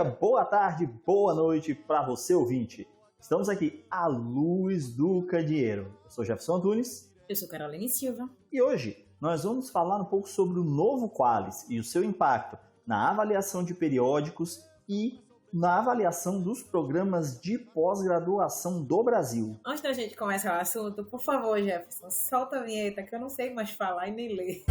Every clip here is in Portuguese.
dia, boa tarde, boa noite para você, ouvinte. Estamos aqui à luz do candeeiro. Eu sou Jefferson Antunes. Eu sou Caroline Silva. E hoje nós vamos falar um pouco sobre o novo Qualis e o seu impacto na avaliação de periódicos e na avaliação dos programas de pós-graduação do Brasil. Antes da gente começar o assunto, por favor, Jefferson, solta a vinheta que eu não sei mais falar e nem ler.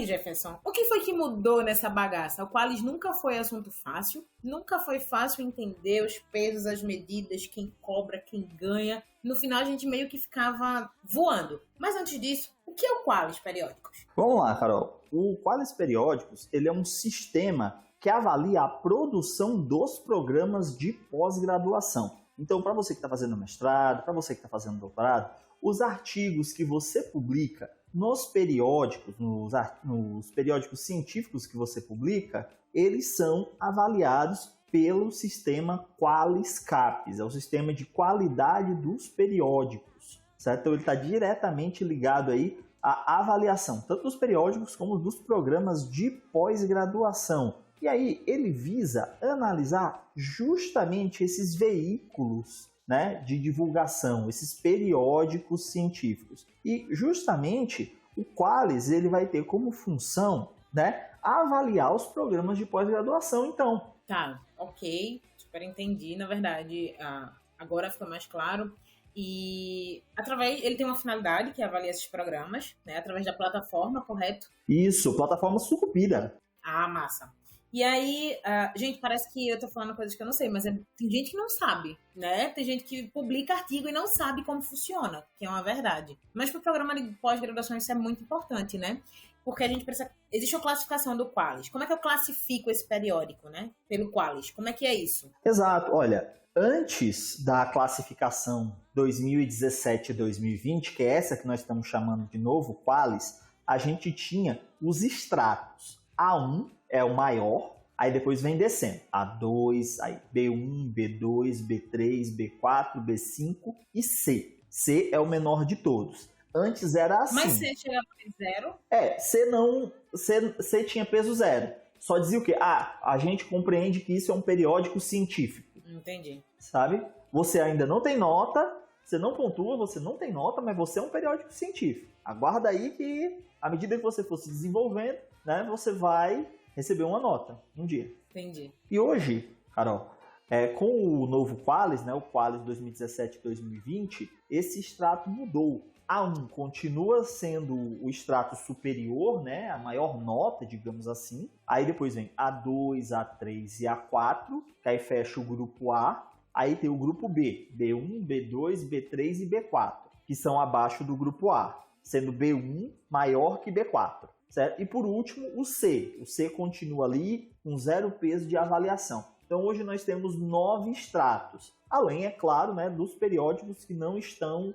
Jefferson, o que foi que mudou nessa bagaça? O Qualis nunca foi assunto fácil, nunca foi fácil entender os pesos, as medidas, quem cobra, quem ganha. No final a gente meio que ficava voando. Mas antes disso, o que é o Qualis Periódicos? Vamos lá, Carol. O Qualis Periódicos, ele é um sistema que avalia a produção dos programas de pós-graduação. Então, para você que está fazendo mestrado, para você que está fazendo doutorado, os artigos que você publica nos periódicos, nos periódicos científicos que você publica, eles são avaliados pelo sistema Qualis-CAPES, é o sistema de qualidade dos periódicos, certo? Então ele está diretamente ligado aí à avaliação, tanto dos periódicos como dos programas de pós-graduação. E aí ele visa analisar justamente esses veículos, né, de divulgação, esses periódicos científicos. E justamente o Qualis ele vai ter como função, né, avaliar os programas de pós-graduação, então. Tá, ok, super entendi, na verdade, agora fica mais claro. E ele tem uma finalidade que é avaliar esses programas, né, através da plataforma, correto? Isso, plataforma Sucupira. Ah, massa. E aí, gente, parece que eu tô falando coisas que eu não sei, mas tem gente que não sabe, né? Tem gente que publica artigo e não sabe como funciona, que é uma verdade. Mas pro programa de pós-graduação isso é muito importante, né? Porque a gente precisa... Existe a classificação do Qualis. Como é que eu classifico esse periódico, né? Pelo Qualis. Como é que é isso? Exato. Olha, antes da classificação 2017-2020, que é essa que nós estamos chamando de novo Qualis, a gente tinha os extratos. A1 é o maior, aí depois vem descendo. A2, aí B1, B2, B3, B4, B5 e C. C é o menor de todos. Antes era assim. Mas C chegava em zero? C tinha peso zero. Só dizia o quê? A gente compreende que isso é um periódico científico. Entendi. Sabe? Você ainda não tem nota, você não pontua, você não tem nota, mas você é um periódico científico. Aguarda aí que, à medida que você for se desenvolvendo, né, você vai receber uma nota um dia. Entendi. E hoje, Carol, com o novo Qualis, né, o Qualis 2017-2020, esse extrato mudou. A1 continua sendo o extrato superior, né, a maior nota, digamos assim. Aí depois vem A2, A3 e A4, que aí fecha o grupo A. Aí tem o grupo B, B1, B2, B3 e B4, que são abaixo do grupo A, sendo B1 maior que B4. Certo? E por último, o C. O C continua ali com zero peso de avaliação. Então hoje nós temos 9 extratos. Além, é claro, né, dos periódicos que não estão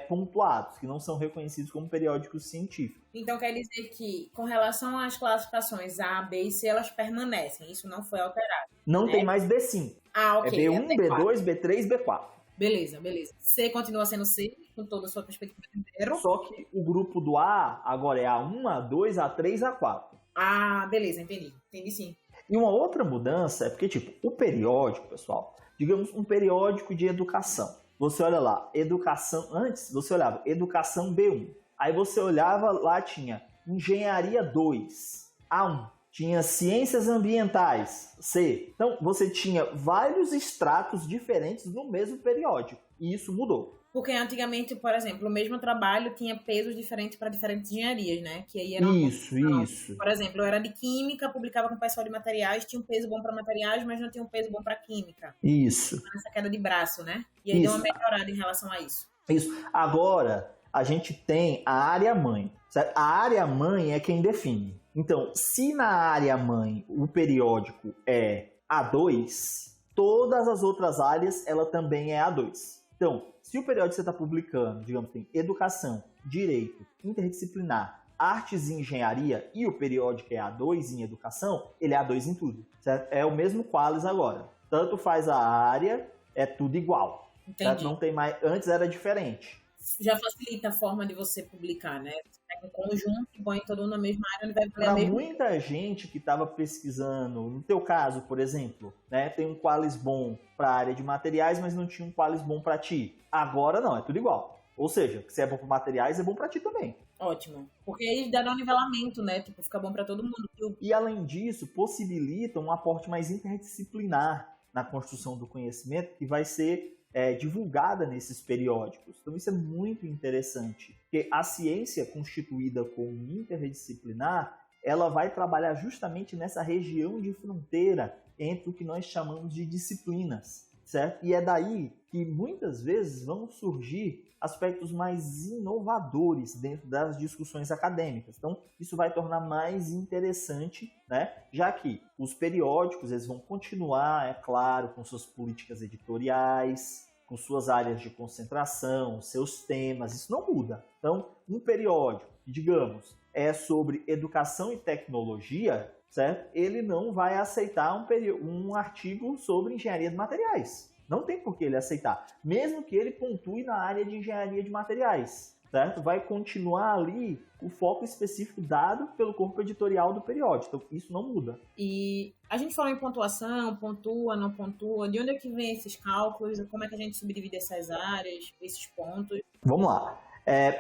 pontuados, que não são reconhecidos como periódicos científicos. Então quer dizer que, com relação às classificações A, B e C, elas permanecem. Isso não foi alterado. Não né? tem mais B5. Ah, ok. É B1, B2, B3, B4. Beleza. C continua sendo C, com toda a sua perspectiva inteira. Só que o grupo do A agora é A1, A2, A3, A4. Ah, beleza, entendi. Entendi sim. E uma outra mudança é porque, tipo, o periódico, pessoal, digamos um periódico de educação. Você olha lá, educação, antes você olhava educação B1. Aí você olhava, lá tinha engenharia 2, A1. Tinha ciências ambientais, C. Então, você tinha vários extratos diferentes no mesmo periódico. E isso mudou. Porque antigamente, por exemplo, o mesmo trabalho tinha pesos diferentes para diferentes engenharias, né? Que aí era Isso. Por exemplo, eu era de química, publicava com o pessoal de materiais, tinha um peso bom para materiais, mas não tinha um peso bom para química. Isso. Essa queda de braço, né? E aí deu uma melhorada em relação a isso. Isso. Agora, a gente tem a área-mãe. Certo? A área-mãe é quem define. Então, se na área-mãe o periódico é A2, todas as outras áreas, ela também é A2. Então, se o periódico que você está publicando, digamos, tem educação, direito, interdisciplinar, artes e engenharia, e o periódico é A2 em educação, ele é A2 em tudo. Certo? É o mesmo Qualis agora. Tanto faz a área, é tudo igual. Entendi. Não tem mais, antes era diferente. Já facilita a forma de você publicar, né? Você pega um conjunto e põe todo mundo na mesma área, ele vai ler a Para mesma. muita gente que estava pesquisando, no teu caso, por exemplo, né, tem um Qualis bom para a área de materiais, mas não tinha um Qualis bom para ti. Agora não, é tudo igual. Ou seja, se é bom para materiais, é bom para ti também. Ótimo. Porque aí dá um nivelamento, né? Tipo, fica bom para todo mundo. E além disso, possibilita um aporte mais interdisciplinar na construção do conhecimento que vai ser divulgada nesses periódicos. Então isso é muito interessante, porque a ciência constituída como interdisciplinar, ela vai trabalhar justamente nessa região de fronteira entre o que nós chamamos de disciplinas, certo? E é daí que muitas vezes vão surgir aspectos mais inovadores dentro das discussões acadêmicas. Então, isso vai tornar mais interessante, né? Já que os periódicos eles vão continuar, é claro, com suas políticas editoriais, com suas áreas de concentração, seus temas, isso não muda. Então, um periódico que, digamos, é sobre educação e tecnologia, certo? Ele não vai aceitar um artigo sobre engenharia de materiais. Não tem por que ele aceitar, mesmo que ele pontue na área de engenharia de materiais, certo? Vai continuar ali o foco específico dado pelo corpo editorial do periódico, então isso não muda. E a gente falou em pontuação, pontua, não pontua, de onde é que vem esses cálculos, como é que a gente subdivide essas áreas, esses pontos? Vamos lá.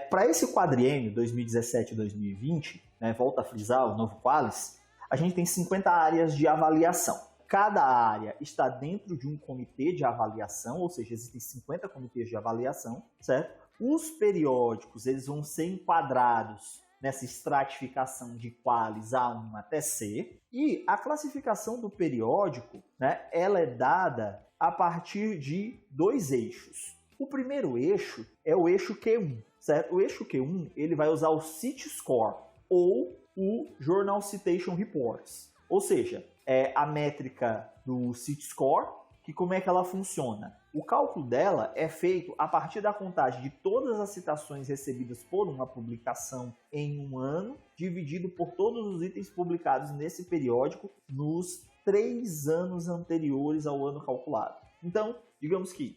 Para esse quadriênio 2017-2020, né, volta a frisar o novo Qualis, a gente tem 50 áreas de avaliação. Cada área está dentro de um comitê de avaliação, ou seja, existem 50 comitês de avaliação, certo? Os periódicos eles vão ser enquadrados nessa estratificação de Qualis A1 até C, e a classificação do periódico, né, ela é dada a partir de 2 eixos. O primeiro eixo é o eixo Q1, certo? O eixo Q1 ele vai usar o CIT Score ou o Journal Citation Reports, ou seja, é a métrica do CIT Score, que como é que ela funciona? O cálculo dela é feito a partir da contagem de todas as citações recebidas por uma publicação em um ano, dividido por todos os itens publicados nesse periódico nos 3 anos anteriores ao ano calculado. Então, digamos que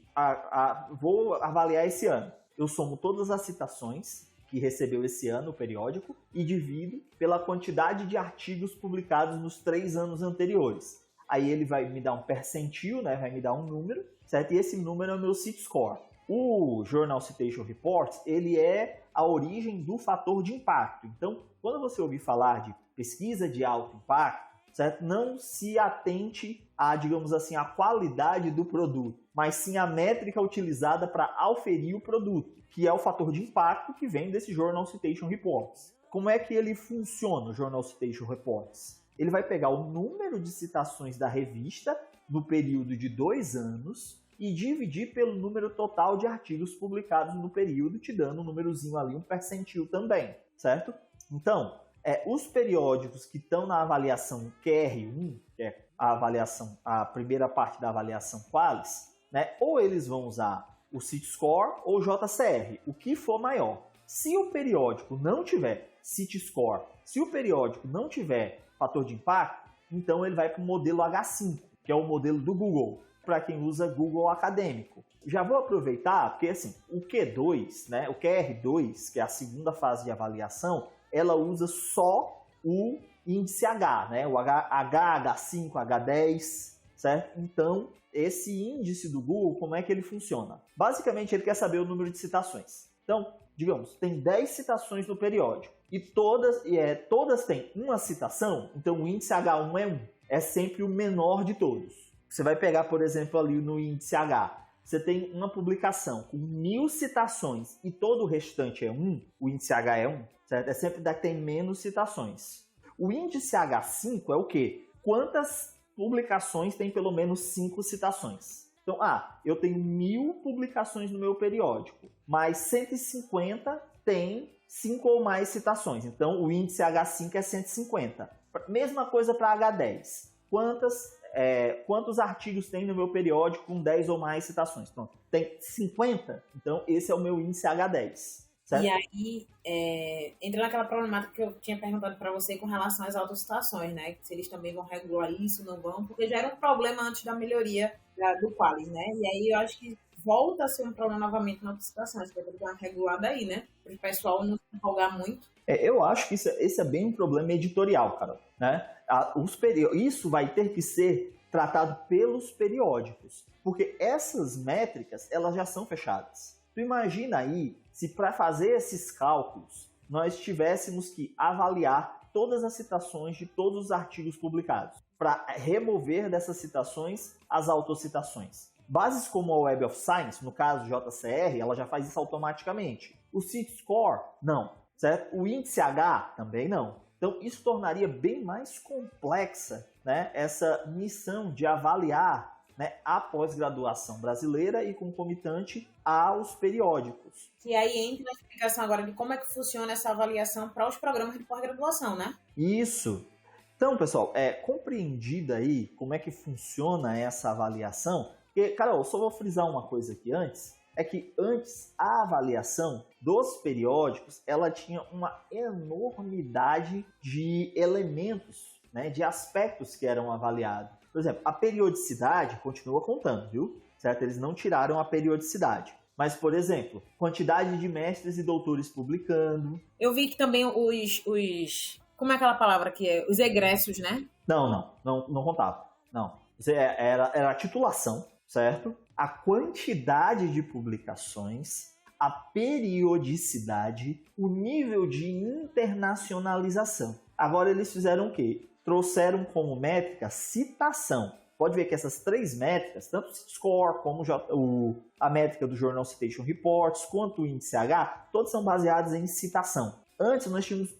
vou avaliar esse ano. Eu somo todas as citações que recebeu esse ano o periódico e divido pela quantidade de artigos publicados nos 3 anos anteriores. Aí ele vai me dar um percentil, né? Vai me dar um número, certo? E esse número é o meu CIT Score. O Journal Citation Reports, ele é a origem do fator de impacto. Então, quando você ouvir falar de pesquisa de alto impacto, certo? Não se atente a, digamos assim, a qualidade do produto, mas sim a métrica utilizada para auferir o produto, que é o fator de impacto que vem desse Journal Citation Reports. Como é que ele funciona, o Journal Citation Reports? Ele vai pegar o número de citações da revista no período de 2 anos e dividir pelo número total de artigos publicados no período, te dando um númerozinho ali, um percentil também, certo? Então, os periódicos que estão na avaliação QR1, que é a primeira parte da avaliação Qualis, né, ou eles vão usar o CIT Score ou o JCR, o que for maior. Se o periódico não tiver CIT Score, se o periódico não tiver fator de impacto, então ele vai para o modelo H5, que é o modelo do Google, para quem usa Google Acadêmico. Já vou aproveitar, porque assim, o Q2, né, o QR2, que é a segunda fase de avaliação, ela usa só o índice H, né, o H5, H10, certo? Então, esse índice do Google, como é que ele funciona? Basicamente, ele quer saber o número de citações. Então, digamos, tem 10 citações no periódico e todas têm uma citação, então o índice H1 é 1. É sempre o menor de todos. Você vai pegar, por exemplo, ali no índice H, você tem uma publicação com 1000 citações e todo o restante é 1, o índice H é 1, certo? É sempre da que tem menos citações. O índice H5 é o quê? Quantas publicações tem pelo menos 5 citações? Então, eu tenho 1000 publicações no meu periódico, mas 150 tem 5 ou mais citações. Então, o índice H5 é 150. Mesma coisa para H10. Quantos artigos tem no meu periódico com 10 ou mais citações? Então, tem 50. Então, esse é o meu índice H10. Certo? E aí, entra naquela problemática que eu tinha perguntado para você com relação às autocitações, né? Se eles também vão regular isso, não vão, porque já era um problema antes da melhoria do Qualis, né? E aí eu acho que volta a ser um problema novamente na outra situação. Acho que vai ter que dar uma regulada aí, né? Para o pessoal não se empolgar muito. Eu acho que esse é bem um problema editorial, Carol, né? Isso vai ter que ser tratado pelos periódicos, porque essas métricas, elas já são fechadas. Tu imagina aí, se para fazer esses cálculos, nós tivéssemos que avaliar todas as citações de todos os artigos publicados, para remover dessas citações as autocitações. Bases como a Web of Science, no caso JCR, ela já faz isso automaticamente. O CIT-Score, não. Certo? O índice H, também não. Então, isso tornaria bem mais complexa, né, essa missão de avaliar, né, a pós-graduação brasileira e concomitante aos periódicos. E aí entra a explicação agora de como é que funciona essa avaliação para os programas de pós-graduação, né? Isso. Então, pessoal, compreendida aí como é que funciona essa avaliação, porque, Carol, eu só vou frisar uma coisa aqui antes, é que antes a avaliação dos periódicos, ela tinha uma enormidade de elementos, né, de aspectos que eram avaliados. Por exemplo, a periodicidade continua contando, viu? Certo? Eles não tiraram a periodicidade. Mas, por exemplo, quantidade de mestres e doutores publicando. Eu vi que também os como é aquela palavra que é? Os egressos, né? Não contava. Não. Era a titulação, certo? A quantidade de publicações, a periodicidade, o nível de internacionalização. Agora eles fizeram o quê? Trouxeram como métrica citação. Pode ver que essas três métricas, tanto o score como a métrica do Journal Citation Reports, quanto o índice H, todos são baseados em citação. Antes nós tínhamos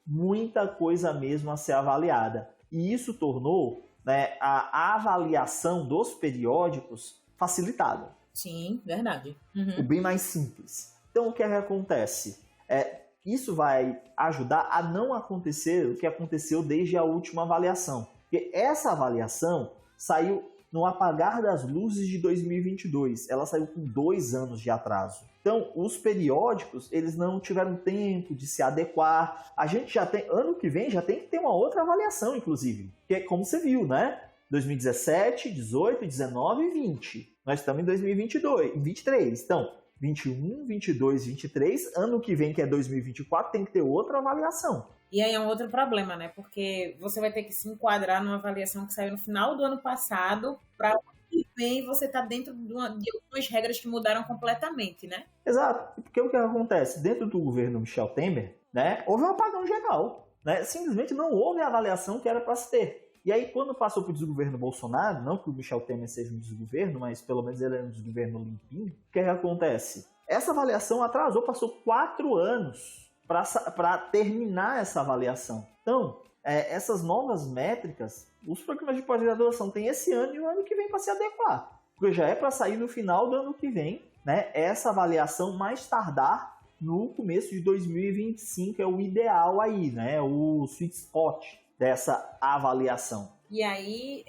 muita coisa mesmo a ser avaliada. E isso tornou, né, a avaliação dos periódicos facilitada. Sim, verdade. O bem mais simples. Então, o que é que acontece? Isso vai ajudar a não acontecer o que aconteceu desde a última avaliação. Porque essa avaliação saiu no apagar das luzes de 2022. Ela saiu com 2 anos de atraso. Então, os periódicos, eles não tiveram tempo de se adequar. A gente já tem, ano que vem, já tem que ter uma outra avaliação, inclusive. Que é como você viu, né? 2017, 18, 19 e 20. Nós estamos em 2022, em 23. Então, 21, 22, 23, ano que vem, que é 2024, tem que ter outra avaliação. E aí é um outro problema, né? Porque você vai ter que se enquadrar numa avaliação que saiu no final do ano passado, para o ano que vem você tá dentro de algumas regras que mudaram completamente, né? Exato. Porque o que acontece? Dentro do governo Michel Temer, né, houve um apagão geral. Né? Simplesmente não houve a avaliação que era para se ter. E aí, quando passou para o desgoverno Bolsonaro, não que o Michel Temer seja um desgoverno, mas pelo menos ele era um desgoverno limpinho, o que acontece? Essa avaliação atrasou, passou 4 anos para terminar essa avaliação. Então, essas novas métricas, os programas de pós-graduação têm esse ano e o ano que vem para se adequar. Porque já é para sair no final do ano que vem, né, essa avaliação mais tardar no começo de 2025, é o ideal aí, né, o sweet spot dessa avaliação. E aí,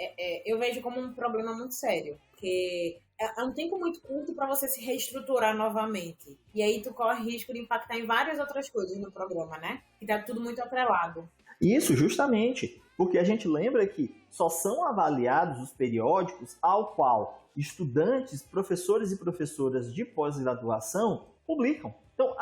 eu vejo como um problema muito sério, porque é um tempo muito curto para você se reestruturar novamente. E aí tu corre risco de impactar em várias outras coisas no programa, né? Que tá tudo muito atrelado. Isso, justamente, porque a gente lembra que só são avaliados os periódicos ao qual estudantes, professores e professoras de pós-graduação publicam. Então,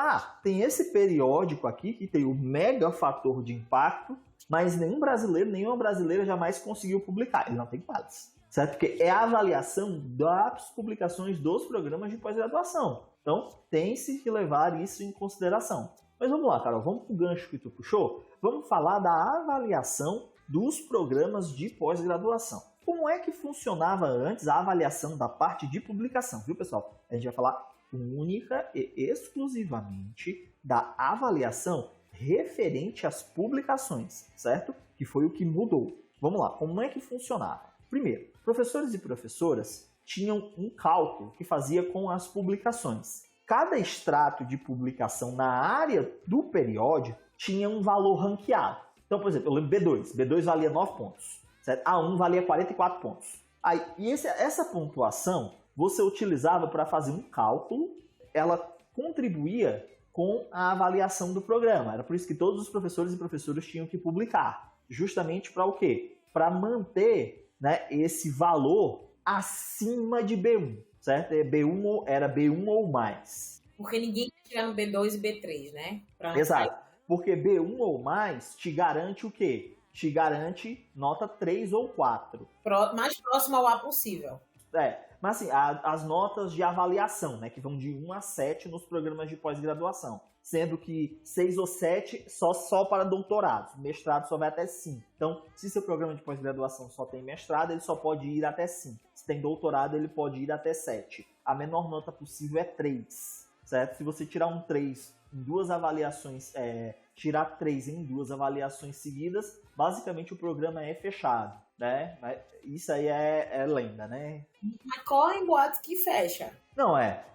tem esse periódico aqui que tem o mega fator de impacto, mas nenhum brasileiro, nenhuma brasileira jamais conseguiu publicar. Ele não tem quadros, certo? Porque é a avaliação das publicações dos programas de pós-graduação. Então, tem-se que levar isso em consideração. Mas vamos lá, Carol, vamos para o gancho que tu puxou. Vamos falar da avaliação dos programas de pós-graduação. Como é que funcionava antes a avaliação da parte de publicação, viu, pessoal? A gente vai falar única e exclusivamente da avaliação referente às publicações, certo? Que foi o que mudou. Vamos lá, como é que funcionava? Primeiro, professores e professoras tinham um cálculo que fazia com as publicações. Cada extrato de publicação na área do periódico tinha um valor ranqueado. Então, por exemplo, eu lembro B2. B2 valia 9 pontos. Certo? A1 valia 44 pontos. Aí, essa pontuação você utilizava para fazer um cálculo, ela contribuía com a avaliação do programa. Era por isso que todos os professores e professoras tinham que publicar. Justamente para o quê? Para manter, né, esse valor acima de B1. certo? Era B1 ou mais. Porque ninguém quer chegar no B2 e B3, né? Exato. Porque B1 ou mais te garante o quê? Te garante nota 3 ou 4. Mais próximo ao A possível. Mas assim, as notas de avaliação, né? Que vão de 1 a 7 nos programas de pós-graduação. Sendo que 6 ou 7 só para doutorados. Mestrado só vai até 5. Então, se seu programa de pós-graduação só tem mestrado, ele só pode ir até 5. Se tem doutorado, ele pode ir até 7. A menor nota possível é 3, certo? Se você tirar um 3 em 2 avaliações, tirar 3 em 2 avaliações seguidas, basicamente o programa é fechado, né? Isso aí é lenda, né? Mas correm boatos que fecha. Não,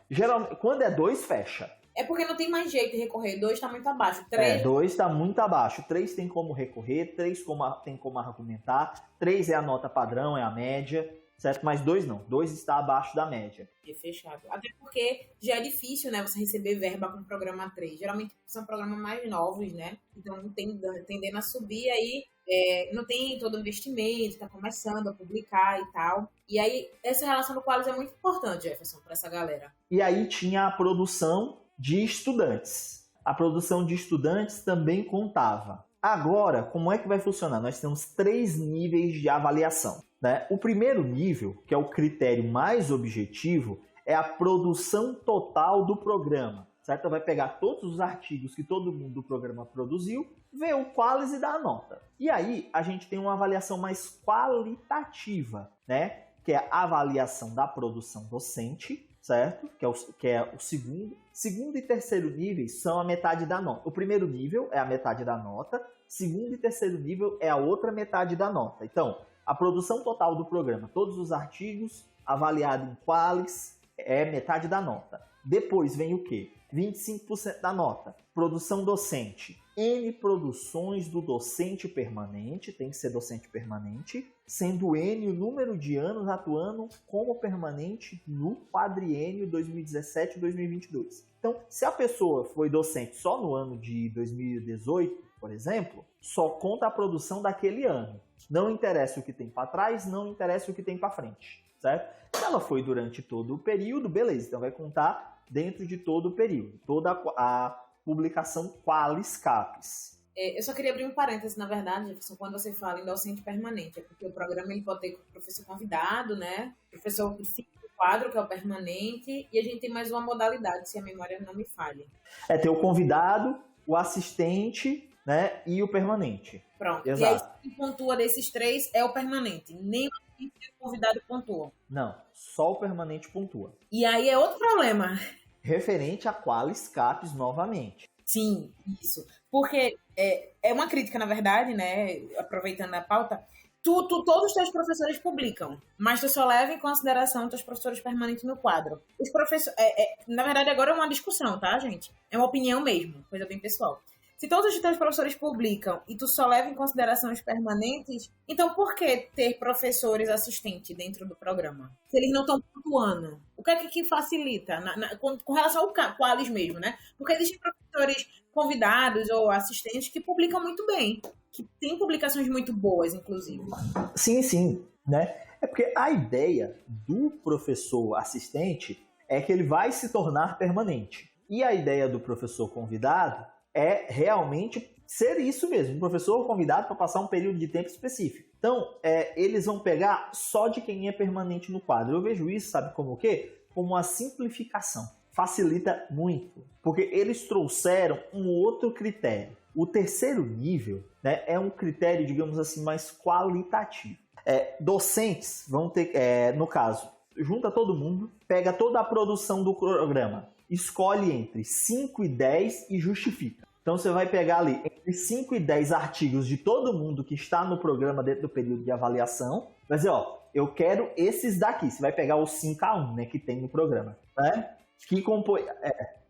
geralmente, quando é 2, fecha. É porque não tem mais jeito de recorrer. 2 está muito abaixo. 2 está muito abaixo. 3 tem como recorrer, 3 tem como argumentar, 3 é a nota padrão, é a média, certo? Mas 2 não. 2 está abaixo da média. É fechado. Até porque já é difícil, né, você receber verba com o programa 3. Geralmente são programas mais novos, né? Então tendendo a subir aí. Não tem todo o investimento, está começando a publicar e tal. E aí, essa relação do Qualis é muito importante, Jefferson, para essa galera. E aí tinha a produção de estudantes. A produção de estudantes também contava. Agora, como é que vai funcionar? Nós temos 3 níveis de avaliação, né? O primeiro nível, que é o critério mais objetivo, é a produção total do programa, certo? Vai pegar todos os artigos que todo mundo do programa produziu, ver o Qualis e dar a nota. E aí, a gente tem uma avaliação mais qualitativa, né? Que é a avaliação da produção docente, certo? Que é o segundo. Segundo e terceiro níveis são a metade da nota. O primeiro nível é a metade da nota. Segundo e terceiro nível é a outra metade da nota. Então, a produção total do programa, todos os artigos avaliados em Qualis, é metade da nota. Depois vem o quê? 25% da nota. Produção docente. N produções do docente permanente, tem que ser docente permanente, sendo N o número de anos atuando como permanente no quadriênio 2017-2022. Então, se a pessoa foi docente só no ano de 2018, por exemplo, só conta a produção daquele ano. Não interessa o que tem para trás, não interessa o que tem para frente, certo? Se ela foi durante todo o período, beleza, então vai contar dentro de todo o período, toda a publicação Qualis CAPES. Eu só queria abrir um parênteses, na verdade, Jefferson, quando você fala em docente permanente, é porque o programa ele pode ter professor convidado, né? Professor que fica no quadro, que é o permanente, e a gente tem mais uma modalidade, se a memória não me falha. Ter o convidado, o assistente, né, e o permanente. Pronto. Exato. E aí, quem pontua desses 3 é o permanente. Nem o convidado pontua. Não, só o permanente pontua. E aí é outro problema. Referente a Qualis CAPES novamente. Sim, isso. Porque é uma crítica, na verdade, né? Aproveitando a pauta, todos os teus professores publicam, mas tu só leva em consideração os teus professores permanentes no quadro. Os professores, na verdade, agora é uma discussão, tá, gente? É uma opinião mesmo, coisa bem pessoal. Se todos os teus professores publicam e tu só leva em consideração os permanentes, então por que ter professores assistentes dentro do programa? Se eles não estão pontuando, o que é que facilita com relação ao Qualis mesmo, né? Porque existem professores convidados ou assistentes que publicam muito bem, que têm publicações muito boas, inclusive. Sim, né? É porque a ideia do professor assistente é que ele vai se tornar permanente. E a ideia do professor convidado é realmente ser isso mesmo, um professor convidado para passar um período de tempo específico. Então, eles vão pegar só de quem é permanente no quadro. Eu vejo isso, sabe como o quê? Como uma simplificação. Facilita muito, porque eles trouxeram um outro critério. O terceiro nível, né, é um critério, digamos assim, mais qualitativo. Docentes vão ter, no caso, junta todo mundo, pega toda a produção do programa, escolhe entre 5 e 10 e justifica. Então você vai pegar ali entre 5 e 10 artigos de todo mundo que está no programa dentro do período de avaliação. Vai dizer, eu quero esses daqui. Você vai pegar os 5-1, né, que tem no programa, né? Que compõe...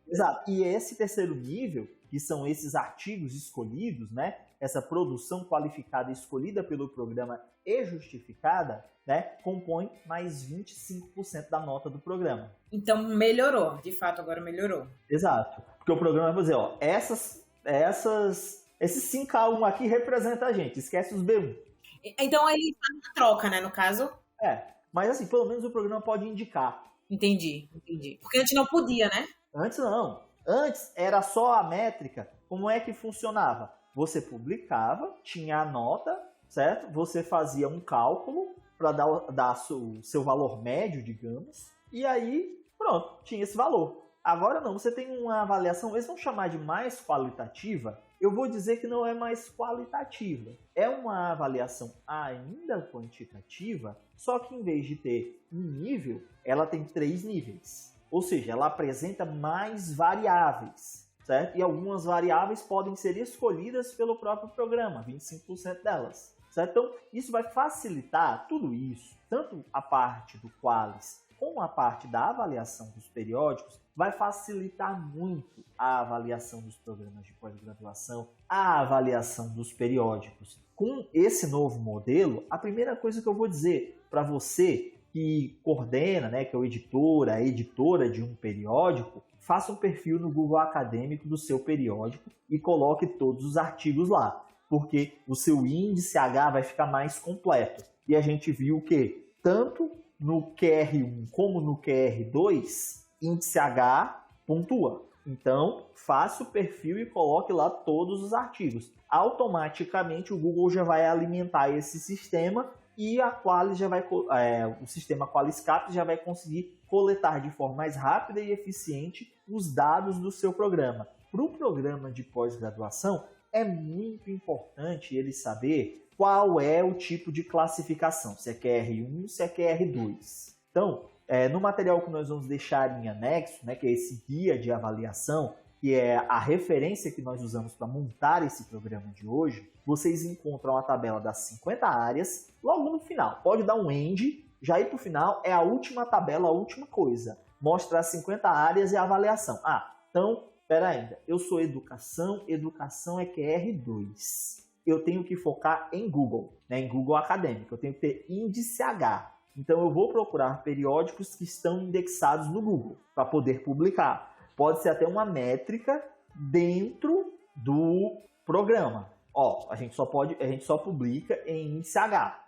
Exato. E esse terceiro nível, que são esses artigos escolhidos, né? Essa produção qualificada escolhida pelo programa e justificada, né? Compõe mais 25% da nota do programa. Então melhorou, de fato agora melhorou. Exato. Porque o programa vai dizer, esses 5-1 aqui representa a gente, esquece os B1. Então ele faz uma troca, né, no caso? Mas assim, pelo menos o programa pode indicar. Entendi. Porque antes não podia, né? Antes não. Antes era só a métrica. Como é que funcionava? Você publicava, tinha a nota, certo? Você fazia um cálculo para dar o seu valor médio, digamos, e aí, pronto, tinha esse valor. Agora não, você tem uma avaliação, eles vão chamar de mais qualitativa. Eu vou dizer que não é mais qualitativa. É uma avaliação ainda quantitativa, só que em vez de ter um nível, ela tem 3 níveis. Ou seja, ela apresenta mais variáveis, certo? E algumas variáveis podem ser escolhidas pelo próprio programa, 25% delas. Certo? Então, isso vai facilitar tudo isso, tanto a parte do Qualis como a parte da avaliação dos periódicos, vai facilitar muito a avaliação dos programas de pós-graduação, a avaliação dos periódicos. Com esse novo modelo, a primeira coisa que eu vou dizer para você que coordena, né, que é o editor, a editora de um periódico, faça um perfil no Google Acadêmico do seu periódico e coloque todos os artigos lá, porque o seu índice H vai ficar mais completo. E a gente viu que tanto no QR1 como no QR2, índice H pontua. Então, faça o perfil e coloque lá todos os artigos. Automaticamente o Google já vai alimentar esse sistema e a Qualis já vai, o sistema QualisCap já vai conseguir coletar de forma mais rápida e eficiente os dados do seu programa. Para o programa de pós-graduação, é muito importante ele saber qual é o tipo de classificação, se é QR1, se é QR2. Então, no material que nós vamos deixar em anexo, né, que é esse guia de avaliação, que é a referência que nós usamos para montar esse programa de hoje, vocês encontram a tabela das 50 áreas logo no final. Pode dar um end, já ir para o final, é a última tabela, a última coisa. Mostra as 50 áreas e a avaliação. Então, espera ainda, eu sou educação é QR2. Eu tenho que focar em Google, né, em Google Acadêmico, eu tenho que ter índice H. Então eu vou procurar periódicos que estão indexados no Google para poder publicar. Pode ser até uma métrica dentro do programa. A gente só publica em índice H.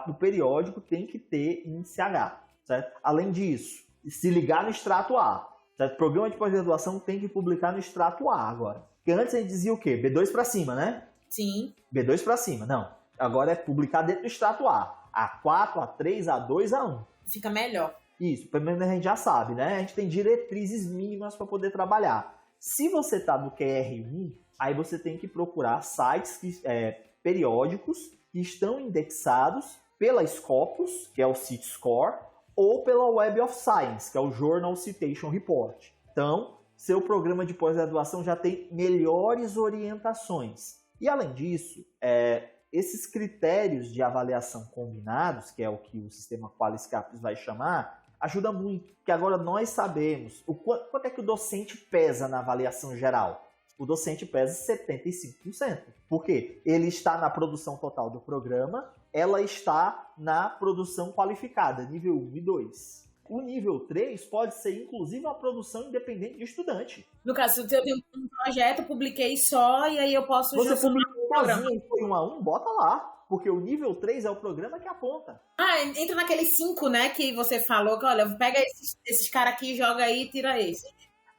O periódico tem que ter índice H, certo? Além disso, se ligar no extrato A, certo? Programa de pós-graduação tem que publicar no extrato A agora. Porque antes a gente dizia o quê? B2 para cima, né? Sim. B2 para cima, não. Agora é publicar dentro do extrato A. A4, A3, A2, A1. Fica melhor. Isso, pelo menos a gente já sabe, né? A gente tem diretrizes mínimas para poder trabalhar. Se você está no QR1, aí você tem que procurar sites, periódicos que estão indexados pela Scopus, que é o CitScore, ou pela Web of Science, que é o Journal Citation Report. Então, seu programa de pós-graduação já tem melhores orientações. E além disso, esses critérios de avaliação combinados, que é o que o sistema QualisCap vai chamar, ajuda muito, porque agora nós sabemos quanto é que o docente pesa na avaliação geral. O docente pesa 75%, porque ele está na produção total do programa, ela está na produção qualificada, nível 1 e 2. O nível 3 pode ser, inclusive, uma produção independente de estudante. No caso, se eu tenho um projeto, publiquei só, e aí eu posso... Você publicou sozinho e foi 1 a 1, bota lá. Porque o nível 3 é o programa que aponta. Entra naqueles 5, né, que você falou, que olha, pega esses caras aqui, joga aí e tira esse.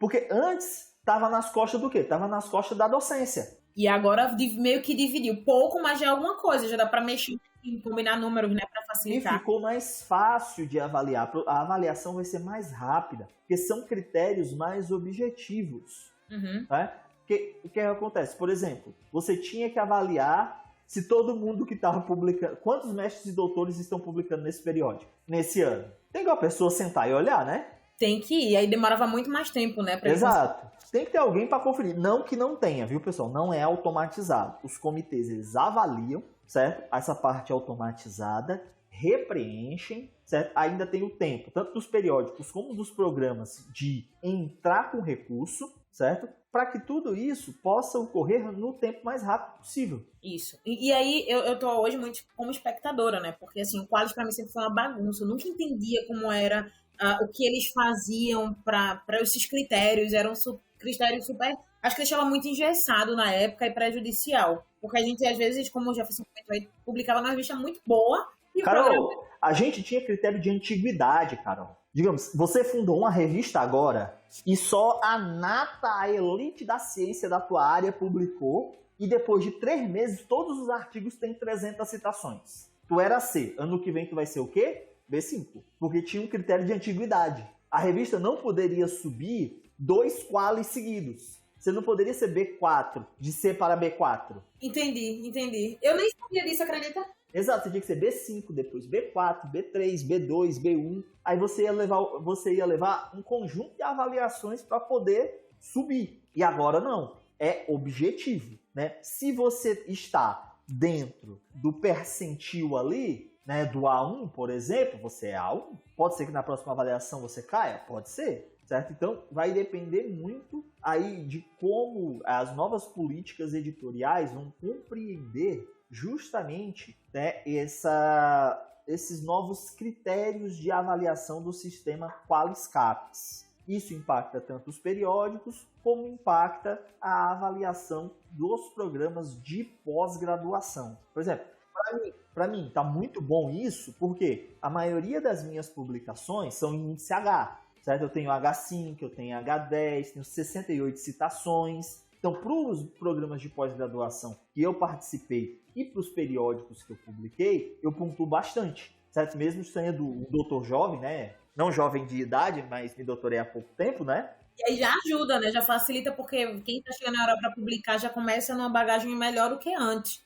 Porque antes, tava nas costas do quê? Tava nas costas da docência. E agora meio que dividiu. Pouco, mas já é alguma coisa, já dá pra mexer em combinar números, né, pra facilitar. E ficou mais fácil de avaliar. A avaliação vai ser mais rápida, porque são critérios mais objetivos. Uhum. Né? Porque o que acontece? Por exemplo, você tinha que avaliar se todo mundo que estava publicando... Quantos mestres e doutores estão publicando nesse periódico, nesse ano? Tem que uma pessoa sentar e olhar, né? Tem que ir. Aí demorava muito mais tempo, né? Exato. Tem que ter alguém para conferir. Não que não tenha, viu, pessoal? Não é automatizado. Os comitês, eles avaliam, certo? Essa parte automatizada, repreenchem, certo? Ainda tem o tempo, tanto dos periódicos como dos programas, de entrar com recurso, certo? Para que tudo isso possa ocorrer no tempo mais rápido possível. Isso. E aí, eu tô hoje muito como espectadora, né? Porque, assim, o Qualis pra mim sempre foi uma bagunça. Eu nunca entendia como era o que eles faziam para esses critérios. Eram critérios super... Acho que deixava muito engessado na época e prejudicial. Porque a gente, às vezes, como já foi publicava numa revista muito boa. E Carol, A gente tinha critério de antiguidade, Carol. Digamos, você fundou uma revista agora e só a nata, a elite da ciência da tua área publicou e depois de 3 meses todos os artigos têm 300 citações. Tu era C, ano que vem tu vai ser o quê? B5, porque tinha um critério de antiguidade. A revista não poderia subir 2 qualis seguidos. Você não poderia ser B4, de C para B4. Entendi. Eu nem sabia disso, acredita? Exato, você tinha que ser B5, depois B4, B3, B2, B1. Aí você ia levar um conjunto de avaliações para poder subir. E agora não, é objetivo, né? Se você está dentro do percentil ali, né, do A1, por exemplo, você é A1. Pode ser que na próxima avaliação você caia? Pode ser, certo? Então, vai depender muito aí de como as novas políticas editoriais vão compreender justamente, né, esses novos critérios de avaliação do sistema Qualiscapes. Isso impacta tanto os periódicos, como impacta a avaliação dos programas de pós-graduação. Por exemplo, para mim está muito bom isso, porque a maioria das minhas publicações são em índice H, certo? Eu tenho H5, eu tenho H10, tenho 68 citações. Então, para os programas de pós-graduação que eu participei e para os periódicos que eu publiquei, eu pontuo bastante, certo? Mesmo sendo um doutor jovem, né? Não jovem de idade, mas me doutorei há pouco tempo, né? E aí já ajuda, né? Já facilita, porque quem está chegando na hora para publicar já começa numa bagagem melhor do que antes.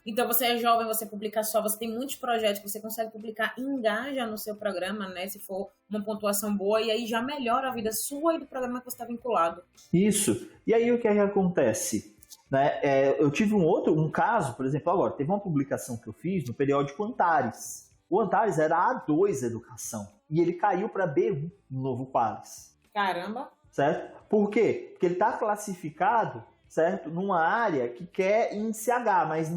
Então você é jovem, você publica só, você tem muitos projetos que você consegue publicar, engaja no seu programa, né? Se for uma pontuação boa, e aí já melhora a vida sua e do programa que você está vinculado. Isso. E aí o que é que acontece? Né? Eu tive um caso, por exemplo, agora, teve uma publicação que eu fiz no periódico Antares. O Antares era A2 Educação, e ele caiu para B1 no novo Qualis. Caramba! Certo? Por quê? Porque ele está classificado, certo, numa área que quer índice H, mas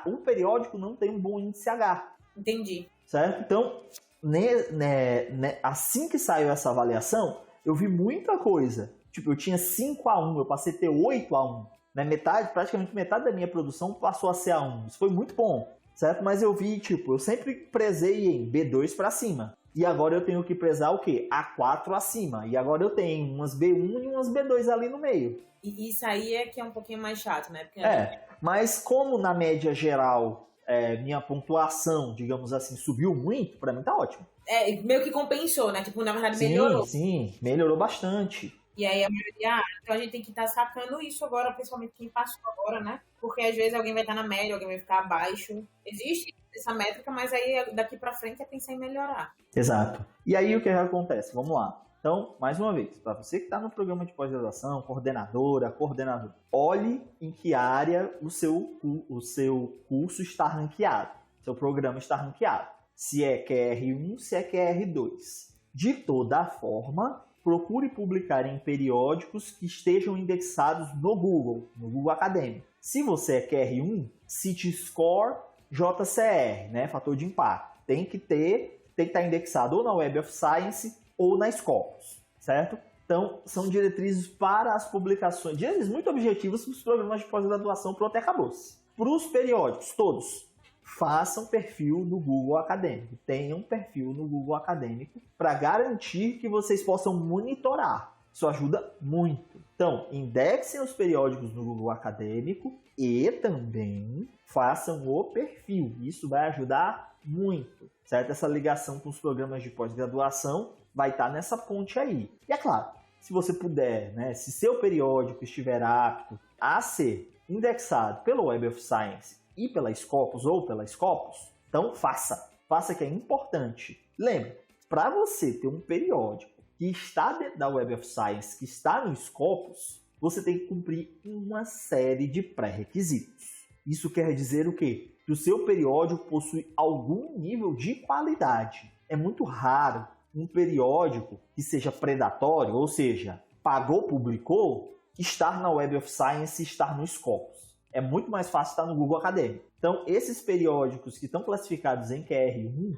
o periódico não tem um bom índice H. Entendi. Certo? Então, assim que saiu essa avaliação, eu vi muita coisa. Tipo, eu tinha 5A1, eu passei a ter 8A1. Né? Praticamente metade da minha produção passou a ser A1. Isso foi muito bom, certo? Mas eu vi, tipo, eu sempre prezei em B2 para cima. E agora eu tenho que prezar o quê? A4 acima. E agora eu tenho umas B1 e umas B2 ali no meio. E isso aí é que é um pouquinho mais chato, né? Porque mas como na média geral minha pontuação, digamos assim, subiu muito, pra mim tá ótimo. Meio que compensou, né? Tipo, na verdade melhorou. Sim, melhorou bastante. E aí a maioria, então a gente tem que estar sacando isso agora, principalmente quem passou agora, né? Porque às vezes alguém vai estar na média, alguém vai ficar abaixo. Existe essa métrica, mas aí daqui pra frente é pensar em melhorar. Exato. E aí o que acontece? Vamos lá. Então, mais uma vez, para você que está no programa de pós-graduação, coordenador, olhe em que área o seu curso está ranqueado, seu programa está ranqueado. Se é QR1, se é QR2. De toda forma, procure publicar em periódicos que estejam indexados no Google Acadêmico. Se você é QR1, cite score JCR, né, fator de impacto. Tem que estar indexado ou na Web of Science ou na Scopus, certo? Então, são diretrizes para as publicações, diretrizes muito objetivas para os programas de pós-graduação, pronto, e acabou-se. Para os periódicos, todos, façam perfil no Google Acadêmico, tenham perfil no Google Acadêmico para garantir que vocês possam monitorar. Isso ajuda muito. Então, indexem os periódicos no Google Acadêmico e também façam o perfil. Isso vai ajudar muito, certo? Essa ligação com os programas de pós-graduação vai estar nessa ponte aí. E é claro, se você puder, né, se seu periódico estiver apto a ser indexado pelo Web of Science e pela Scopus ou pela Scopus, então faça. Faça, que é importante. Lembre, para você ter um periódico que está dentro da Web of Science, que está no Scopus, você tem que cumprir uma série de pré-requisitos. Isso quer dizer o quê? Que o seu periódico possui algum nível de qualidade. É muito raro um periódico que seja predatório, ou seja, pagou, publicou, estar na Web of Science e estar no Scopus. É muito mais fácil estar no Google Acadêmico. Então, esses periódicos que estão classificados em QR1,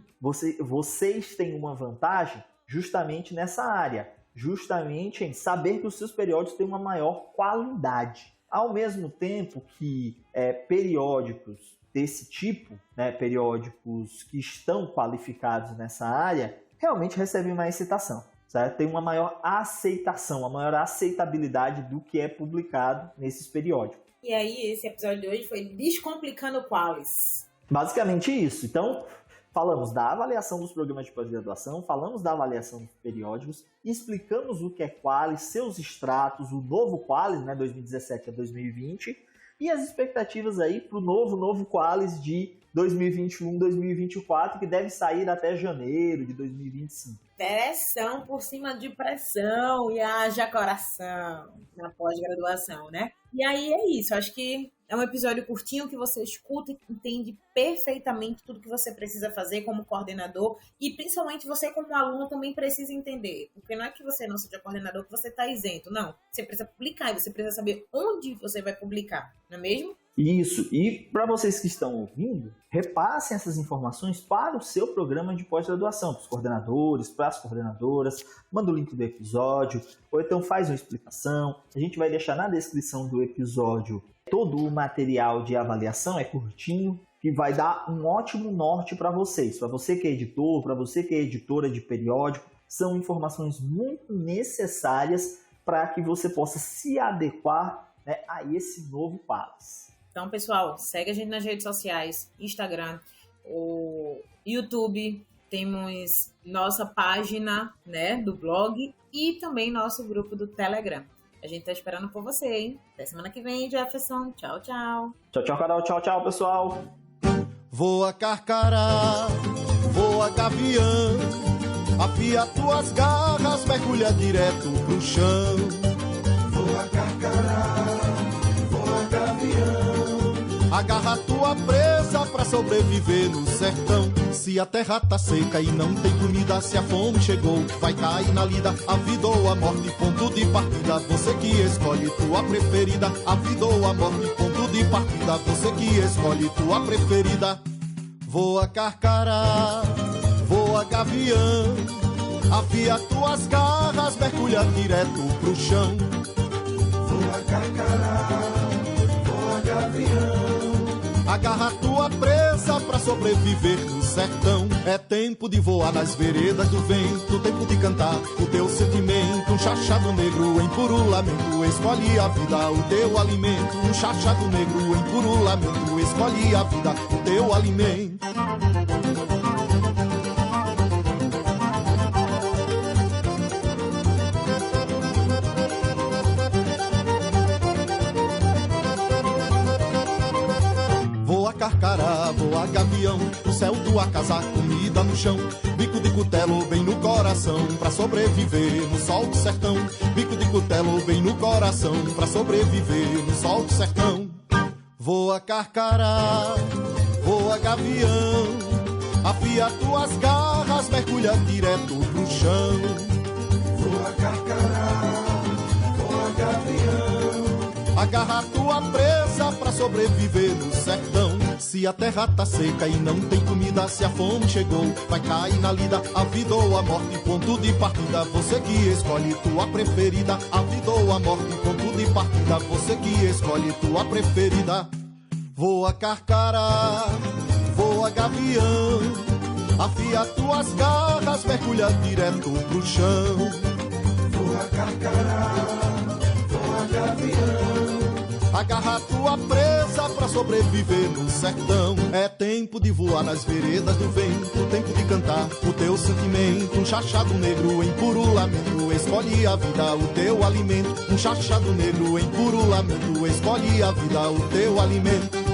vocês têm uma vantagem justamente nessa área, justamente em saber que os seus periódicos têm uma maior qualidade. Ao mesmo tempo que periódicos desse tipo, né, periódicos que estão qualificados nessa área, realmente recebem mais citação, certo? Tem uma maior aceitação, uma maior aceitabilidade do que é publicado nesses periódicos. E aí, esse episódio de hoje foi Descomplicando Qualis. Basicamente isso. Então, falamos da avaliação dos programas de pós-graduação, falamos da avaliação dos periódicos, explicamos o que é Qualis, seus extratos, o novo Qualis, né, 2017 a 2020, e as expectativas aí para o novo Qualis de 2021, 2024, que deve sair até janeiro de 2025. Pressão por cima de pressão e haja coração na pós-graduação, né? E aí é isso, acho que é um episódio curtinho que você escuta e entende perfeitamente tudo que você precisa fazer como coordenador e principalmente você como aluno também precisa entender, porque não é que você não seja coordenador que você está isento, não. Você precisa publicar e você precisa saber onde você vai publicar, não é mesmo? Isso, e para vocês que estão ouvindo, repassem essas informações para o seu programa de pós-graduação, para os coordenadores, para as coordenadoras, manda o link do episódio, ou então faz uma explicação. A gente vai deixar na descrição do episódio todo o material de avaliação, é curtinho, que vai dar um ótimo norte para vocês. Para você que é editor, para você que é editora de periódico, são informações muito necessárias para que você possa se adequar, né, a esse novo Qualis. Então, pessoal, segue a gente nas redes sociais, Instagram, o YouTube, temos nossa página, né, do blog e também nosso grupo do Telegram. A gente tá esperando por você, hein? Até semana que vem, Jefferson. Tchau, tchau. Tchau, tchau, Carol. Tchau, tchau, pessoal. Voa, carcará, voa, gavião, afia tuas garras, mergulha direto pro chão. Voa, carcará, voa, gavião, agarra tua presa pra sobreviver no sertão. Se a terra tá seca e não tem comida, se a fome chegou, vai cair na lida. A vida ou a morte, ponto de partida, você que escolhe tua preferida. A vida ou a morte, ponto de partida, você que escolhe tua preferida. Voa, carcará, voa, gavião, afia tuas garras, mergulha direto pro chão. Voa, carcará, voa, gavião, agarra tua presa pra sobreviver no sertão. É tempo de voar nas veredas do vento, tempo de cantar o teu sentimento. Um chachado negro em puro lamento, escolhe a vida, o teu alimento. Um chachado negro em puro lamento, escolhe a vida, o teu alimento. Carcará, voa, gavião, no céu tua casa, comida no chão. Bico de cutelo bem no coração, pra sobreviver no sol do sertão. Bico de cutelo bem no coração, pra sobreviver no sol do sertão. Voa, carcará, voa, gavião, afia tuas garras, mergulha direto pro chão. Voa, carcará, voa, gavião, agarra tua presa pra sobreviver no sertão. Se a terra tá seca e não tem comida, se a fome chegou, vai cair na lida. A vida ou a morte, ponto de partida, você que escolhe tua preferida. A vida ou a morte, ponto de partida, você que escolhe tua preferida. Voa, carcará, voa, gavião, afia tuas garras, mergulha direto pro chão. Voa, carcará, voa, gavião, agarra tua presa pra sobreviver no sertão. É tempo de voar nas veredas do vento, tempo de cantar o teu sentimento. Um chachado negro em puro lamento, escolhe a vida, o teu alimento. Um chachado negro em puro lamento, escolhe a vida, o teu alimento.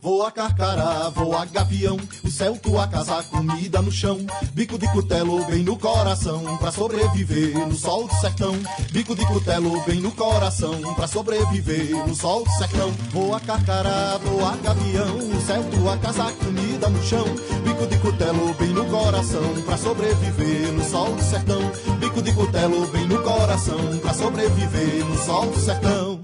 Voa, carcará, voa, gavião, o céu tua casa, comida no chão. Bico de cutelo bem no coração, pra sobreviver no sol do sertão. Bico de cutelo bem no coração, pra sobreviver no sol do sertão. Voa, carcará, voa, gavião, o céu tua casa, comida no chão. Bico de cutelo bem no coração, pra sobreviver no sol do sertão. Bico de cutelo bem no coração, pra sobreviver no sol do sertão.